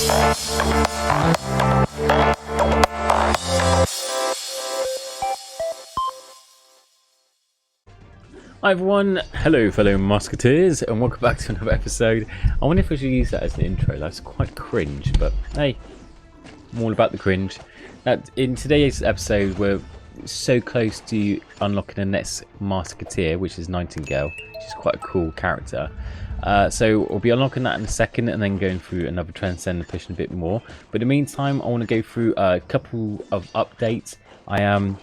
Hi everyone, hello fellow Masketeers, and welcome back to another episode. I wonder if I should use that as an intro. That's quite cringe, but hey, I'm all about the cringe. Now, in today's episode, we're so close to unlocking the next Masketeer, which is Nightingale, which is quite a cool character. So we'll be unlocking that in a second and then going through another Transcend and pushing a bit more. But in the meantime, I want to go through a couple of updates. I am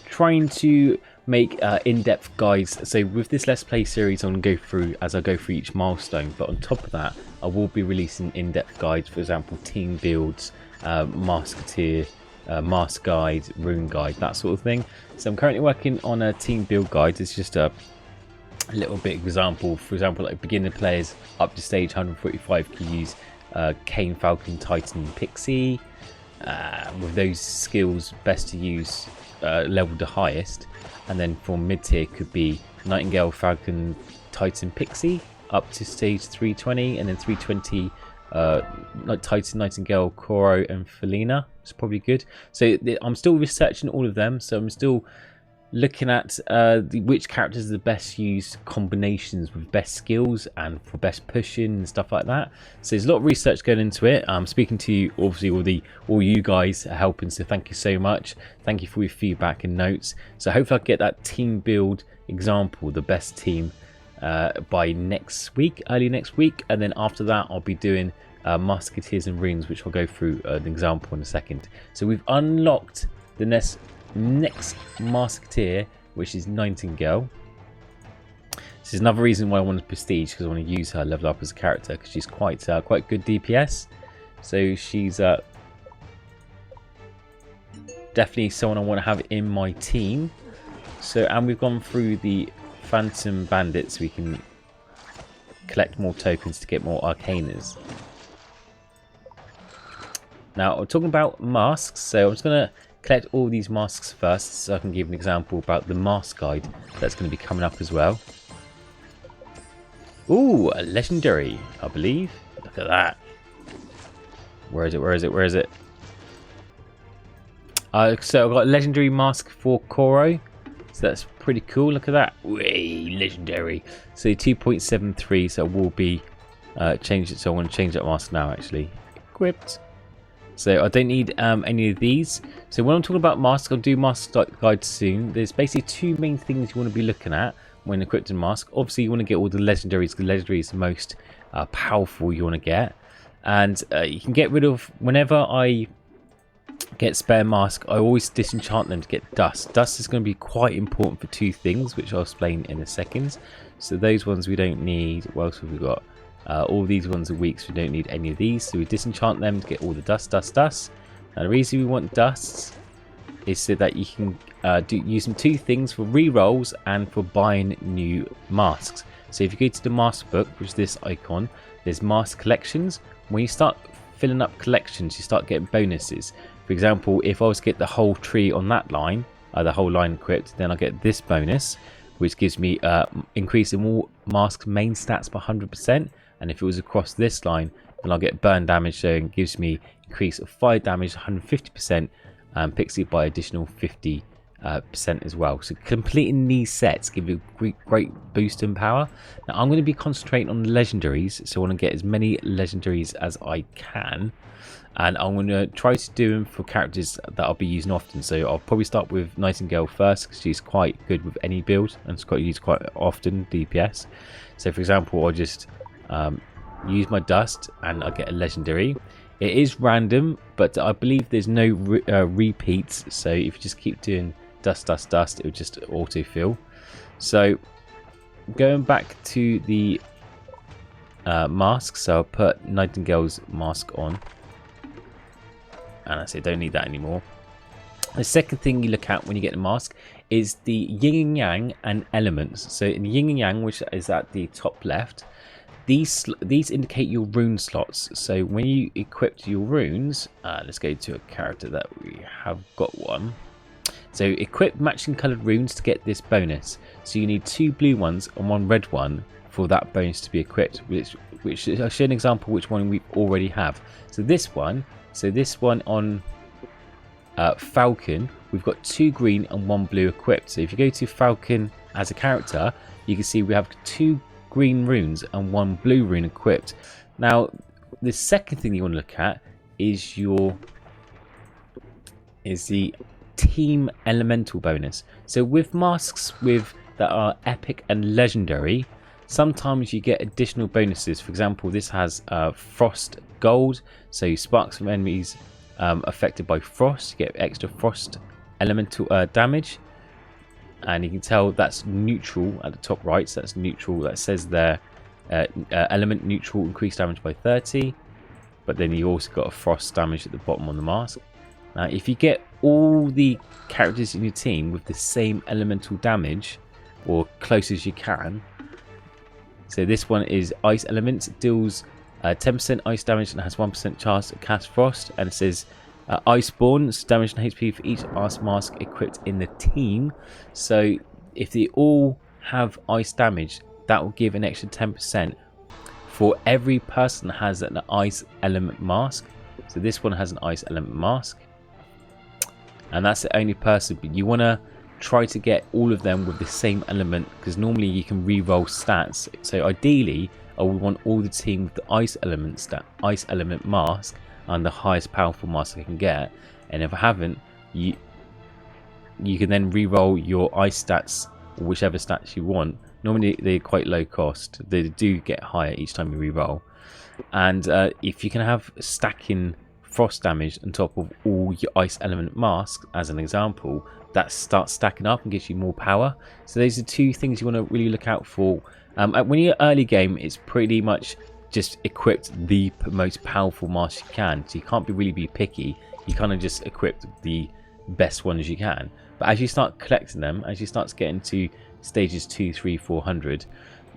trying to make in-depth guides. So with this Let's Play series, I'm going to go through as I go through each milestone. But on top of that, I will be releasing in-depth guides. For example, team builds, Masketeer, mask guide, rune guide, that sort of thing. So I'm currently working on a team build guide. It's just a little bit example. For example, like beginner players up to stage 145 can use Cane, Falcon, Titan, Pixie. With those skills, best to use level the highest. And then for mid-tier could be Nightingale, Falcon, Titan, Pixie up to stage 320, and then 320 like Titan, Nightingale, Koro and Felina. It's probably good. So I'm still researching all of them, so I'm still looking at which characters are the best used combinations with best skills and for best pushing and stuff like that. So there's a lot of research going into it. I'm speaking to you, obviously all you guys are helping, so thank you so much. Thank you for your feedback and notes. So hopefully I'll get that team build example, the best team, by next week, early next week, and then after that I'll be doing Masketeers and runes, which I'll go through an example in a second. So we've unlocked the next Masketeer, which is Nightingale. This is another reason why I wanted prestige, because I want to use her, level up as a character, because she's quite good DPS. So she's definitely someone I want to have in my team. So, and we've gone through the Phantom Bandits, so we can collect more tokens to get more Arcanas. Now we're talking about masks, so I'm just going to collect all these masks first, so I can give an example about the mask guide that's going to be coming up as well. Ooh, a legendary, I believe. Look at that. Where is it? Where is it? Where is it? So I've got a legendary mask for Koro. So that's pretty cool. Look at that. Way legendary. So 2.73. So I will be changed it. So I want to change that mask now. Actually, equipped. So I don't need any of these. So when I'm talking about masks, I'll do mask guide soon. There's basically two main things you want to be looking at when equipping mask. Obviously, you want to get all the legendaries, because legendary is the most powerful you want to get. And you can get rid of, whenever I get spare mask, I always disenchant them to get dust. Dust is going to be quite important for two things, which I'll explain in a second. So those ones we don't need. What else have we got? All these ones are weak, so we don't need any of these. So we disenchant them to get all the dust. Now the reason we want dusts is so that you can use them two things: for re-rolls and for buying new masks. So if you go to the mask book, which is this icon, there's mask collections. When you start filling up collections, you start getting bonuses. For example, if I was to get the whole tree on that line, the whole line equipped, then I get this bonus, which gives me increase in all mask main stats by 100%. And if it was across this line, then I'll get burn damage, so it gives me increase of fire damage 150%, and Pixie by additional 50% as well. So completing these sets give you a great boost in power. Now I'm going to be concentrating on legendaries, so I want to get as many legendaries as I can, and I'm going to try to do them for characters that I'll be using often. So I'll probably start with Nightingale first, because she's quite good with any build and it's got used quite often DPS. So for example, I'll just use my dust and I get a legendary. It is random, but I believe there's no repeats, so if you just keep doing dust, it will just autofill. So going back to the mask, so I'll put Nightingale's mask on, and I say don't need that anymore. The second thing you look at when you get the mask is the yin and yang and elements. So in the yin and yang, which is at the top left, these indicate your rune slots. So when you equip your runes, let's go to a character that we have got one. So equip matching coloured runes to get this bonus. So you need 2 blue ones and 1 red one for that bonus to be equipped, which I'll show an example which one we already have. So this one on Falcon, we've got 2 green and 1 blue equipped. So if you go to Falcon as a character, you can see we have 2 green runes and 1 blue rune equipped. Now the second thing you want to look at is the team elemental bonus. So with masks that are epic and legendary, sometimes you get additional bonuses. For example, this has frost gold, so sparks from enemies affected by frost, you get extra frost elemental damage, and you can tell that's neutral at the top right. So that's neutral. That says there element neutral, increased damage by 30, but then you also got a frost damage at the bottom on the mask. Now if you get all the characters in your team with the same elemental damage, or close as you can, so this one is ice elements, it deals 10% ice damage and has 1% chance to cast frost, and it says Iceborne, so damage and HP for each ice mask equipped in the team. So if they all have ice damage, that will give an extra 10% for every person that has an ice element mask. So this one has an ice element mask, and that's the only person, but you want to try to get all of them with the same element, because normally you can re-roll stats. So ideally I would want all the team with the ice element mask and the highest powerful mask I can get, and if I haven't, you can then re-roll your ice stats, or whichever stats you want. Normally they're quite low cost, they do get higher each time you re-roll, and if you can have stacking frost damage on top of all your ice element masks as an example, that starts stacking up and gives you more power. So those are 2 things you want to really look out for. When you're early game, it's pretty much just equipped the most powerful mask you can, so you can't really be picky. You kind of just equip the best ones you can, but as you start collecting them, as you start getting to stages 2, 3, 400,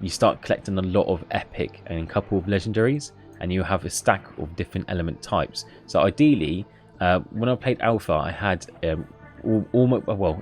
you start collecting a lot of epic and a couple of legendaries, and you have a stack of different element types. So ideally, when I played alpha, I had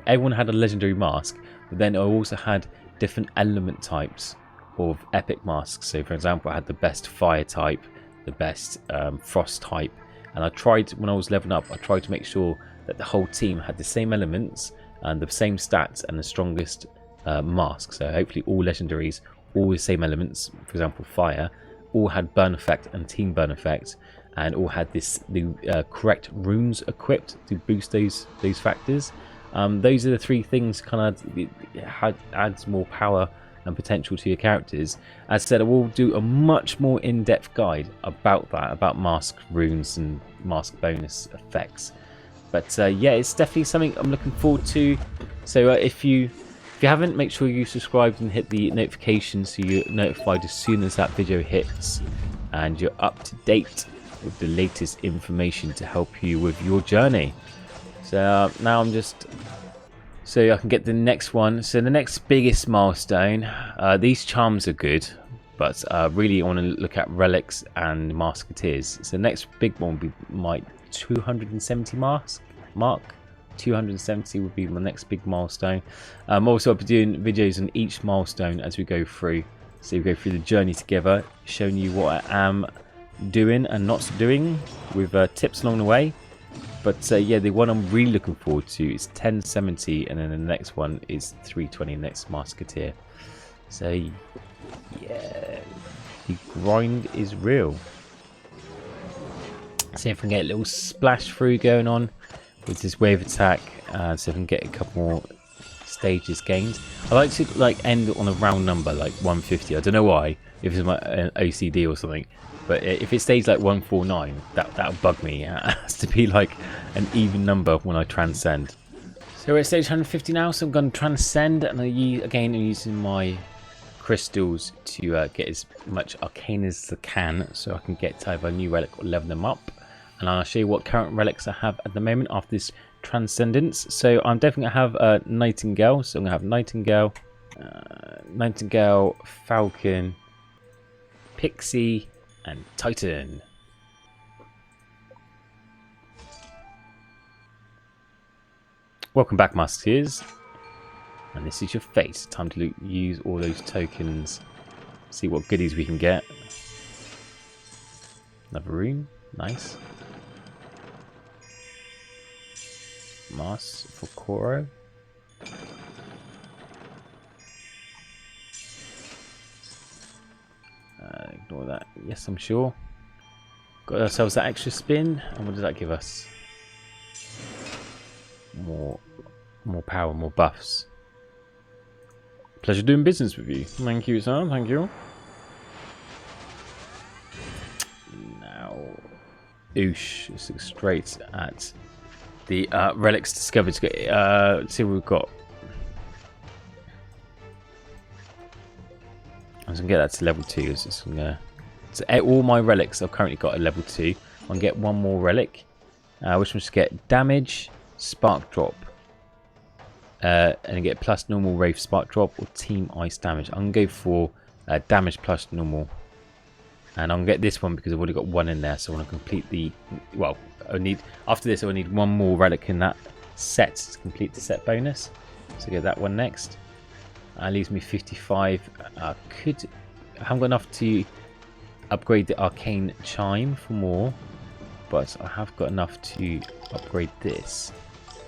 everyone had a legendary mask, but then I also had different element types of epic masks. So for example, I had the best fire type, the best frost type, and I tried, when I was leveling up, I tried to make sure that the whole team had the same elements and the same stats and the strongest mask. So hopefully all legendaries, all the same elements, for example fire, all had burn effect and team burn effect, and all had the correct runes equipped to boost those factors. Those are the 3 things kind of adds more power and potential to your characters. As I said, I will do a much more in-depth guide about that, about mask runes and mask bonus effects. But yeah, it's definitely something I'm looking forward to. So if you haven't, make sure you subscribe and hit the notifications so you're notified as soon as that video hits, and you're up to date with the latest information to help you with your journey. So now I'm just so I can get the next one. So the next biggest milestone, these charms are good, but really I want to look at relics and Masketeers. So the next big one would be my 270 mark. 270 would be my next big milestone. Also I'll be doing videos on each milestone as we go through, so we go through the journey together, showing you what I am doing and not doing, with tips along the way. But yeah, the one I'm really looking forward to is 1070, and then the next one is 320, next Masketeer. So yeah, the grind is real. See if I can get a little splash through going on with this wave attack, so I can get a couple more stages gained. I like to end on a round number like 150. I don't know why, if it's my OCD or something, but if it stays like 149, that'll bug me. It has to be like an even number when I transcend. So we're at stage 150 now, so I'm going to transcend, and I'm using my crystals to get as much arcane as I can, so I can get either a new relic or level them up. And I'll show you what current relics I have at the moment after this transcendence. So I'm definitely going to have Nightingale. So I'm going to have Nightingale, Falcon, Pixie, and Titan. Welcome back, Masketeers. And this is your face. Time to use all those tokens See what goodies we can get. Another room. Nice. Mask for Koro. Ignore that. Yes, I'm sure. Got ourselves that extra spin. And what does that give us? More power, more buffs. Pleasure doing business with you. Thank you, sir. Thank you. Now, oosh. Let's look straight at the relics discovered. Let's see what we've got. I'm going to get that to level 2. So all my relics I've currently got at level 2. I'm going to get one more relic. Which one's to get damage, spark drop. And get plus normal Wraith spark drop or team ice damage. I'm going to go for damage plus normal. And I'm going to get this one because I've already got one in there. So I want to complete the... Well, after this I will need one more relic in that set to complete the set bonus. So get that one next. Leaves me 55. I haven't got enough to upgrade the arcane chime for more, but I have got enough to upgrade this.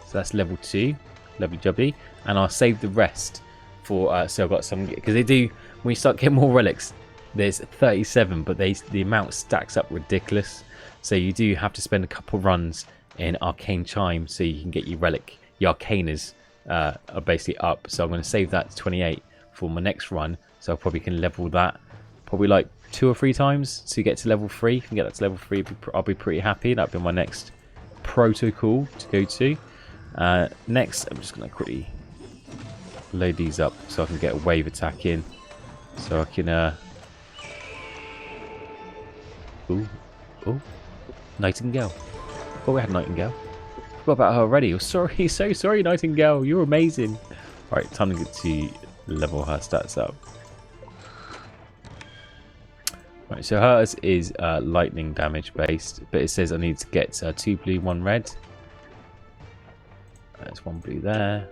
So that's level 2, lovely jubbly, and I'll save the rest for. So I've got some because they do when you start getting more relics. There's 37, but the amount stacks up ridiculous. So you do have to spend a couple runs in arcane chime so you can get your relic, your arcanas. Are basically up, so I'm going to save that to 28 for my next run, so I probably can level that probably like 2 or 3 times to get to level 3. If I can get that to level 3, I'll be pretty happy. That'll be my next protocol to go to. Next, I'm just going to quickly load these up so I can get a wave attack in, so I can Nightingale. Oh, we had Nightingale. Forgot about her already. Oh, sorry, so sorry, Nightingale. You're amazing. Alright, time to get to level her stats up. Right, so hers is lightning damage based, but it says I need to get 2 blue, 1 red. There's 1 blue there.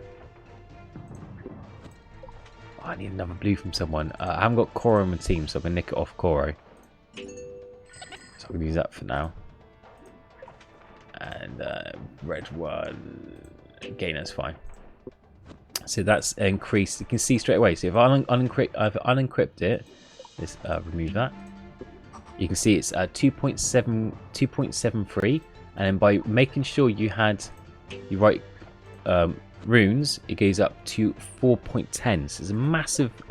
Oh, I need another blue from someone. I haven't got Koro in my team, so I'm going to nick it off Koro. So I'm going to use that for now. And red 1 again, that's fine. So that's increased. You can see straight away. So if I unencrypt it, let's remove that. You can see it's 2.73, and then by making sure you write runes, it goes up to 4.10. So there's a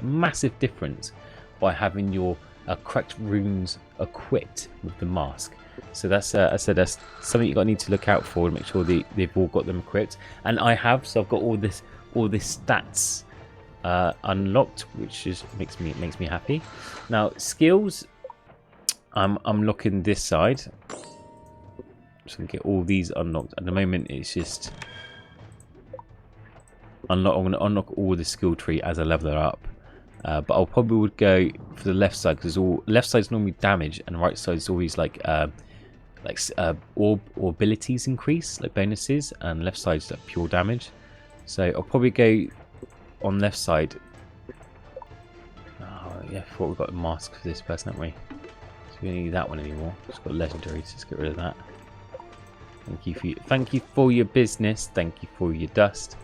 massive difference by having your correct runes equipped with the mask. So that's I said that's something you need to look out for to make sure they've all got them equipped. And I have, so I've got all this stats unlocked, which makes me happy. Now skills, I'm looking this side. Just gonna get all these unlocked. At the moment, it's just I'm gonna unlock all the skill tree as I level it up. But I'll probably would go for the left side because left side is normally damage and right side is always like orb or abilities increase, like bonuses, and left side is like pure damage. So I'll probably go on left side. Oh yeah, I thought we got a mask for this person, haven't we? So we don't need that one anymore. Just got legendary, so let's get rid of that. Thank you for your business. Thank you for your dust.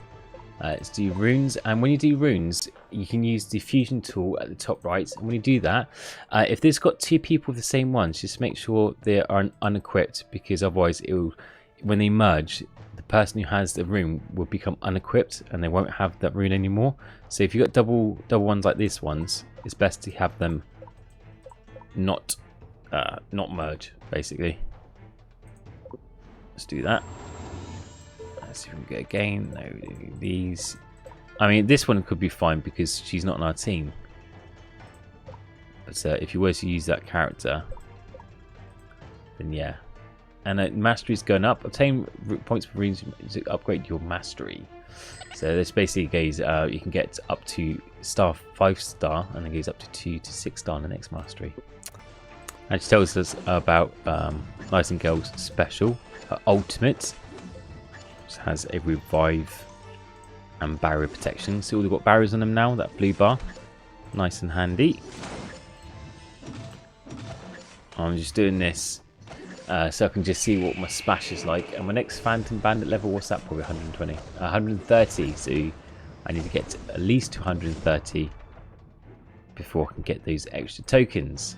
Let's do runes, and when you do runes you can use the fusion tool at the top right, and when you do that, if there's got 2 people with the same ones, just make sure they are unequipped, because otherwise when they merge, the person who has the rune will become unequipped and they won't have that rune anymore. So if you've got double ones like these ones, it's best to have them not merge, basically. Let's do that. Let's see if we can get a gain. No, these. I mean, this one could be fine because she's not on our team. But if you were to use that character, then yeah. And mastery's going up. Obtain points for runes to upgrade your mastery. So this basically goes. You can get up to 5 star, and it goes up to 2 to 6 star in the next mastery. And she tells us about Nightingale's special, her ultimate. Which has a revive and barrier protection. So we've got barriers on them now, that blue bar. Nice and handy. I'm just doing this so I can just see what my splash is like. And my next Phantom Bandit level, what's that? Probably 120, 130. So I need to get to at least 230 before I can get those extra tokens.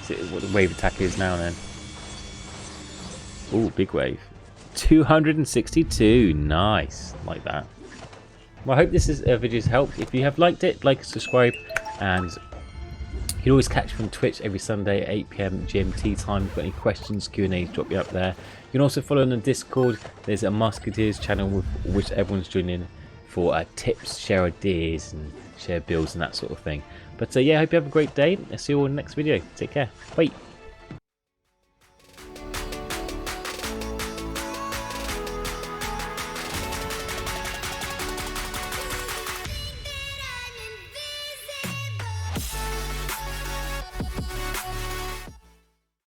See what the wave attack is now then. Oh, big wave. 262. Nice. Like that. Well, I hope this video has helped. If you have liked it, like and subscribe. And you can always catch me on Twitch every Sunday at 8 PM GMT time. If you've got any questions, Q&As, drop me up there. You can also follow on the Discord. There's a Masketeers channel with which everyone's joining for tips, share ideas, and share builds and that sort of thing. But yeah, I hope you have a great day. I'll see you all in the next video. Take care. Bye.